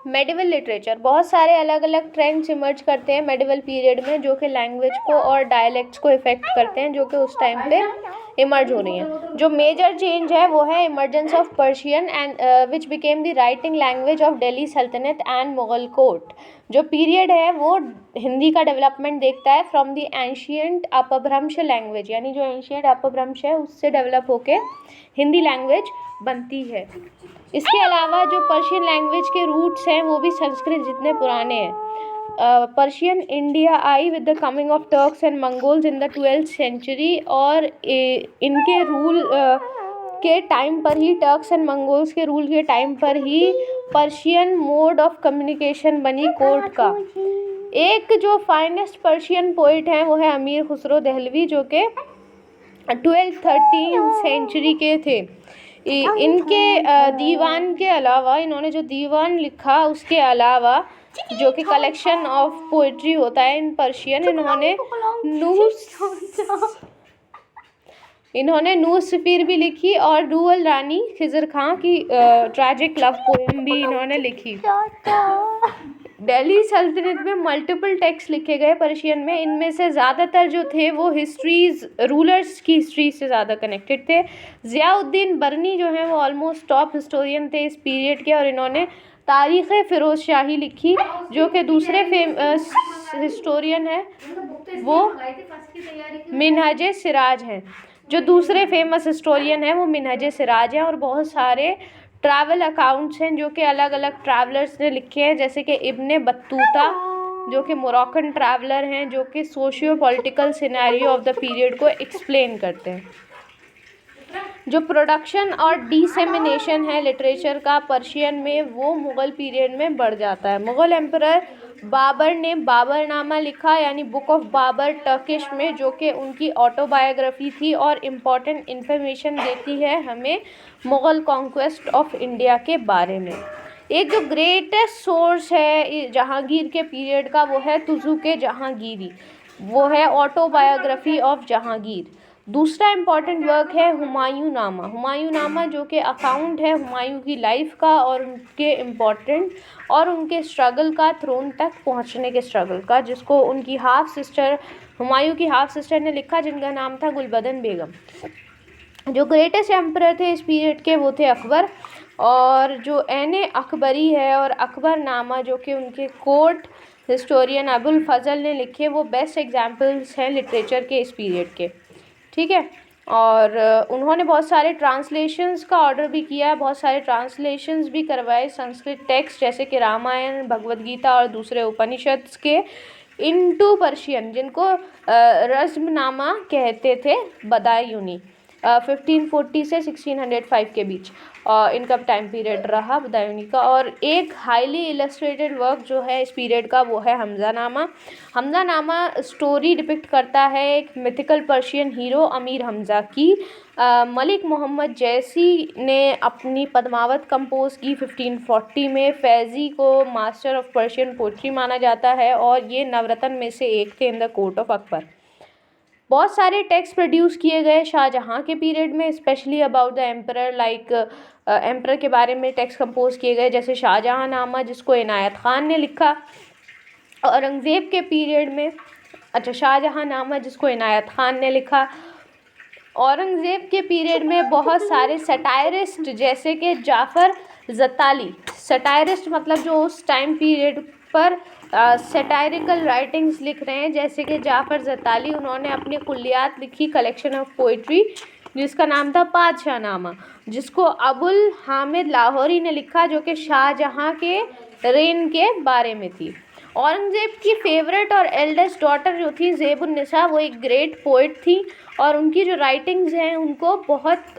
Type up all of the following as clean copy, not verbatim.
Medieval literature, बहुत सारे अलग अलग ट्रेंड्स इमर्ज करते हैं मेडिवल पीरियड में जो कि लैंग्वेज को और डायलेक्ट्स को इफ़ेक्ट करते हैं, जो कि उस टाइम पे इमर्ज हो रही हैं। जो मेजर चेंज है वो है emergence of Persian and which became the writing language of Delhi सल्तनत एंड मुगल कोर्ट। जो पीरियड है वो हिंदी का डेवलपमेंट देखता है फ्रॉम द एंशियंट अपभ्रंश लैंग्वेज, यानी जो एंशियंट अपभ्रंश है उससे डेवलप होके हिंदी लैंग्वेज बनती है। इसके अलावा जो पर्शियन लैंग्वेज के रूट्स हैं वो भी संस्कृत जितने पुराने हैं। पर्शियन इंडिया आई with the coming of Turks and Mongols in the 12th century, और इनके रूल के टाइम पर ही, टर्क्स एंड मंगोल्स के रूल के टाइम पर ही पर्शियन मोड ऑफ कम्युनिकेशन बनी कोर्ट का। एक जो फाइनेस्ट पर्शियन पोइट हैं वो है अमीर खुसरो दहलवी, जो कि 12th-13th सेंचुरी के थे। इनके दीवान के अलावा, इन्होंने जो दीवान लिखा उसके अलावा जो कि कलेक्शन ऑफ पोइट्री होता है इन पर्शियन, इन्होंने नूसफीर भी लिखी और डुअल रानी खिजर खां की ट्रैजिक लव पोएम भी इन्होंने लिखी। दिल्ली सल्तनत में मल्टीपल टेक्स्ट लिखे गए पर्शियन में, इनमें से ज़्यादातर जो थे वो हिस्ट्रीज, रूलर्स की हिस्ट्री से ज़्यादा कनेक्टेड थे। ज़ियाउद्दीन बरनी जो हैं वो ऑलमोस्ट टॉप हिस्टोरियन थे इस पीरियड के, और इन्होंने तारीख़ फ़िरोज़ शाही लिखी। जो कि दूसरे फेमस हिस्टोरियन है वो मिनहज सिराज हैं। जो दूसरे फेमस हिस्टोरियन है वो मिनहज सिराज हैं। और बहुत सारे ट्रैवल अकाउंट्स हैं जो कि अलग अलग ट्रैवलर्स ने लिखे हैं, जैसे कि इब्ने बत्तूता जो कि मोरक्कन ट्रैवलर हैं, जो कि socio political scenario of the period को एक्सप्लेन करते हैं। जो प्रोडक्शन और डिसेमिनेशन है लिटरेचर का पर्शियन में, वो मुग़ल पीरियड में बढ़ जाता है। मुग़ल एम्परर बाबर ने बाबरनामा लिखा, यानी बुक ऑफ बाबर टर्किश में, जो कि उनकी ऑटोबायोग्राफी थी और इम्पॉर्टेंट इन्फॉर्मेशन देती है हमें मुग़ल कॉन्क्वेस्ट ऑफ इंडिया के बारे में। एक जो ग्रेटेस्ट सोर्स है जहांगीर के पीरियड का वो है तुज़ुक-ए जहांगीरी, वो है ऑटोबायोग्राफी ऑफ जहांगीर। दूसरा इम्पॉर्टेंट वर्क है हुमायूं नामा। हुमायूं नामा जो कि अकाउंट है हुमायूं की लाइफ का और उनके इम्पॉर्टेंट और उनके स्ट्रगल का, थ्रोन तक पहुंचने के स्ट्रगल का, जिसको उनकी हाफ सिस्टर, हुमायूं की हाफ सिस्टर ने लिखा, जिनका नाम था गुलबदन बेगम। जो ग्रेटेस्ट एम्परर थे इस पीरियड के वो थे अकबर, और जो एन अकबरी है और अकबर नामा जो कि उनके कोर्ट हिस्टोरियन अबुल फजल ने लिखे, वो बेस्ट एग्जाम्पल्स हैं लिटरेचर के इस पीरियड के। ठीक है, और उन्होंने बहुत सारे ट्रांसलेशंस का ऑर्डर भी किया, बहुत सारे ट्रांसलेशंस भी करवाए संस्कृत टेक्स्ट जैसे कि रामायण, भगवद गीता और दूसरे उपनिषद्स के इनटू पर्शियन, जिनको रज़्मनामा कहते थे बदायूनी। 1540 से 1605 के बीच इनका टाइम पीरियड रहा बदायूनी का। और एक हाईली इलस्ट्रेटेड वर्क जो है इस पीरियड का वो है हमज़ा नामा। हमज़ा नामा स्टोरी डिपिक्ट करता है एक mythical Persian hero Amir Hamza की। मलिक मोहम्मद जैसी ने अपनी पद्मावत कंपोज की 1540 में। फैज़ी को मास्टर ऑफ पर्शियन पोइट्री माना जाता है और ये नवरत्न में से एक थे in the court of Akbar. बहुत सारे टेक्स्ट प्रोड्यूस किए गए शाहजहाँ के पीरियड में, specially about the emperor, like emperor के बारे में टेक्स्ट कंपोज किए गए, जैसे शाहजहाँ नामा जिसको इनायत खान ने लिखा। औरंगज़ेब के पीरियड में, अच्छा, शाहजहाँ नामा जिसको इनायत खान ने लिखा। औरंगज़ेब के पीरियड में बहुत सारे सटायरिस्ट जैसे कि जाफ़र ज़ताली, सटायरिस्ट मतलब जो उस टाइम पीरियड पर सटायरिकल राइटिंग्स लिख रहे हैं, जैसे कि जाफ़र ज़ताली, उन्होंने अपनी कुल्लियात लिखी, कलेक्शन ऑफ पोइट्री, जिसका नाम था पादशाह नामा, जिसको अबुल हामिद लाहौरी ने लिखा, जो कि शाहजहाँ के रेन के बारे में थी। औरंगज़ेब की फेवरेट और एल्डेस्ट डॉटर जो थी ज़ेबुन्निसा, वो एक ग्रेट पोइट थी और उनकी जो राइटिंग्स हैं उनको बहुत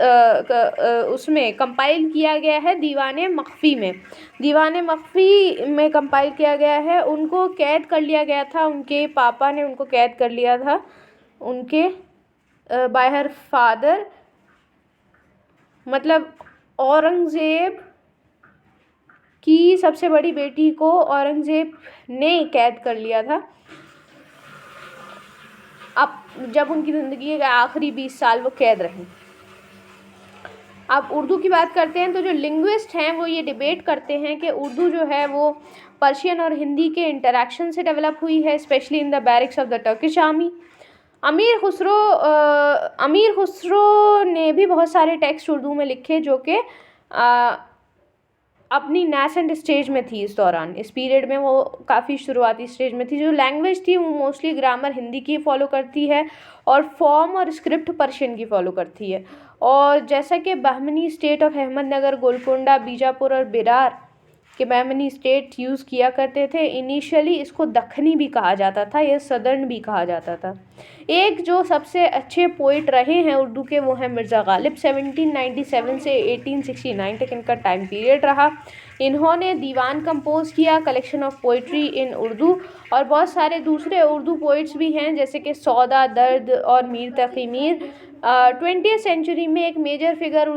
उसमें कंपाइल किया गया है दीवाने मख्फ़ी में। दीवाने मख्फ़ी में कंपाइल किया गया है। उनको कैद कर लिया गया था, उनके पापा ने उनको कैद कर लिया था, उनके बाय हर फादर, मतलब औरंगज़ेब की सबसे बड़ी बेटी को औरंगज़ेब ने कैद कर लिया था। अब जब उनकी ज़िंदगी के आखिरी 20 साल वो कैद रहीं। अब उर्दू की बात करते हैं तो जो लिंग्विस्ट हैं वो ये डिबेट करते हैं कि उर्दू जो है वो पर्शियन और हिंदी के इंटरेक्शन से डेवलप हुई है, specially in the barracks of the Turkish army. अमीर खुसरो ने भी बहुत सारे टेक्स्ट उर्दू में लिखे जो कि अपनी नैसेंट स्टेज में थी। इस दौरान, इस पीरियड में वो काफ़ी शुरुआती स्टेज में थी। जो लैंग्वेज थी वो मोस्टली ग्रामर हिंदी की फॉलो करती है और फॉर्म और स्क्रिप्ट पर्शियन की फॉलो करती है। और जैसा कि बहमनी स्टेट ऑफ अहमदनगर, गोलकोंडा, बीजापुर और बिरार के बहमनी स्टेट यूज़ किया करते थे। इनिशियली इसको दखनी भी कहा जाता था या सदर्न भी कहा जाता था। एक जो सबसे अच्छे पोइट रहे हैं उर्दू के वो हैं मिर्ज़ा गालिब। 1797 से 1869 तक इनका टाइम पीरियड रहा। इन्होंने दीवान कंपोज किया, कलेक्शन ऑफ पोइट्री इन उर्दू, और बहुत सारे दूसरे उर्दू पोइट्स भी हैं जैसे कि सौदा, दर्द और मीर तकी मीर। 20th सेंचुरी में एक major figure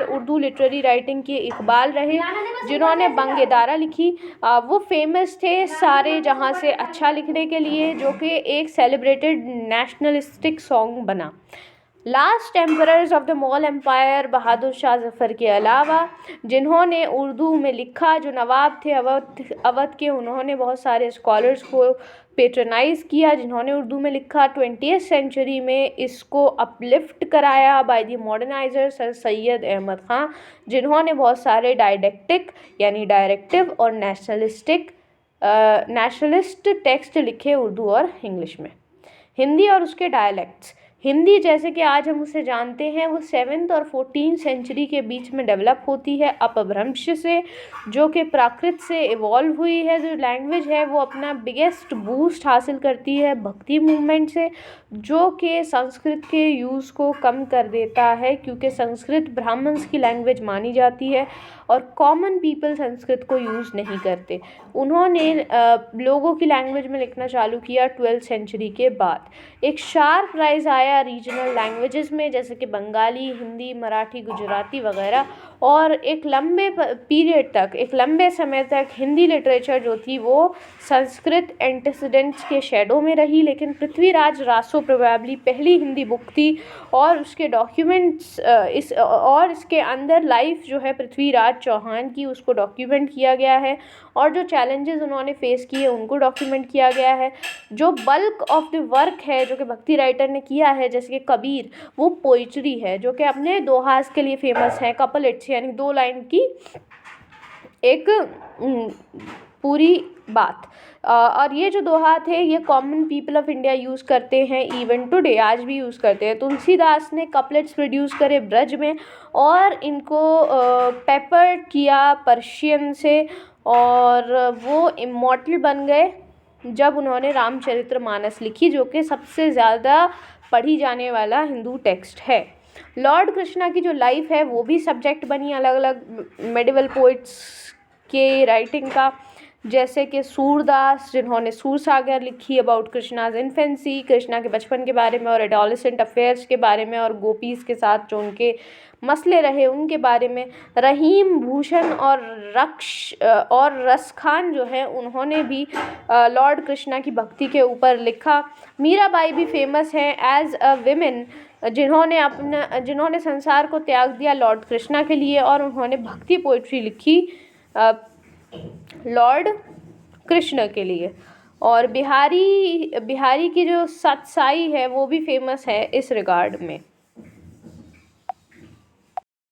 Urdu literary writing के इकबाल रहे जिन्होंने बंगेदारा लिखी। वो फेमस थे सारे जहाँ से अच्छा लिखने के लिए, जो कि एक सेलिब्रेटेड नेशनलिस्टिक सॉन्ग बना। Last emperors of the Mughal empire Bahadur Shah Zafar के अलावा जिन्होंने उर्दू में लिखा, जो नवाब थे अवध के, उन्होंने बहुत सारे स्कॉलर्स को पेट्रनाइज़ किया जिन्होंने उर्दू में लिखा। 20th सेंचुरी में इसको अपलिफ्ट कराया by the moderniser sir Syed Ahmed Khan, जिन्होंने बहुत सारे डायडेक्टिक यानी डायरेक्टिव और नेशनलिस्ट टेक्स्ट लिखे उर्दू और इंग्लिश में। हिंदी और उसके डायलेक्ट्स। हिंदी जैसे कि आज हम उसे जानते हैं वो 7th और 14th सेंचुरी के बीच में डेवलप होती है अपभ्रंश से, जो कि प्राकृत से इवॉल्व हुई है। जो लैंग्वेज है वो अपना बिगेस्ट बूस्ट हासिल करती है भक्ति मूवमेंट से, जो कि संस्कृत के यूज़ को कम कर देता है, क्योंकि संस्कृत ब्राह्मण्स की लैंग्वेज मानी जाती है और कॉमन पीपल संस्कृत को यूज़ नहीं करते। उन्होंने लोगों की लैंग्वेज में लिखना चालू किया 12th सेंचुरी के बाद। एक शार्प राइज आया रीजनल लैंग्वेजेस में जैसे कि बंगाली, हिंदी, मराठी, गुजराती वगैरह, और एक लंबे समय तक हिंदी लिटरेचर जो थी वो संस्कृत एंटीसीडेंट्स के शेडो में रही। लेकिन पृथ्वीराज रासो प्रोबेबली पहली हिंदी बुक थी और उसके डॉक्यूमेंट्स इसके अंदर लाइफ जो है पृथ्वीराज चौहान की, उसको डॉक्यूमेंट किया गया है, और जो चैलेंजेस उन्होंने फेस किए उनको डॉक्यूमेंट किया गया है। जो बल्क ऑफ द वर्क है जो कि भक्ति राइटर ने किया है, जैसे कि कबीर, वो पोइट्री है जो कि अपने दोहास के लिए फेमस है। कपलेट्स यानी 2 लाइन की एक पूरी बात। और ये जो दोहा थे ये common people of India use करते हैं इवन टुडे, आज भी यूज़ करते हैं। तुलसीदास ने कपलेट्स प्रोड्यूस करे ब्रज में और इनको पेपर्ड किया पर्शियन से, और वो इमॉर्टल बन गए जब उन्होंने रामचरितमानस लिखी, जो कि सबसे ज़्यादा पढ़ी जाने वाला हिंदू टेक्स्ट है। लॉर्ड कृष्णा की जो लाइफ है वो भी सब्जेक्ट बनी अलग अलग मेडिवल पोइट्स के राइटिंग का, जैसे कि सूरदास जिन्होंने सूरसागर लिखी अबाउट कृष्णाज इन्फेंसी, कृष्णा के बचपन के बारे में और एडोलेसेंट अफेयर्स के बारे में और गोपीज़ के साथ जो उनके मसले रहे उनके बारे में। रहीम भूषण और रसखान जो है उन्होंने भी लॉर्ड कृष्णा की भक्ति के ऊपर लिखा। मीराबाई भी फेमस हैं एज अ विमेन जिन्होंने संसार को त्याग दिया लॉर्ड कृष्णा के लिए, और उन्होंने भक्ति पोइट्री लिखी लॉर्ड कृष्ण के लिए। और बिहारी की जो सतसाई है वो भी फेमस है इस रिगार्ड में।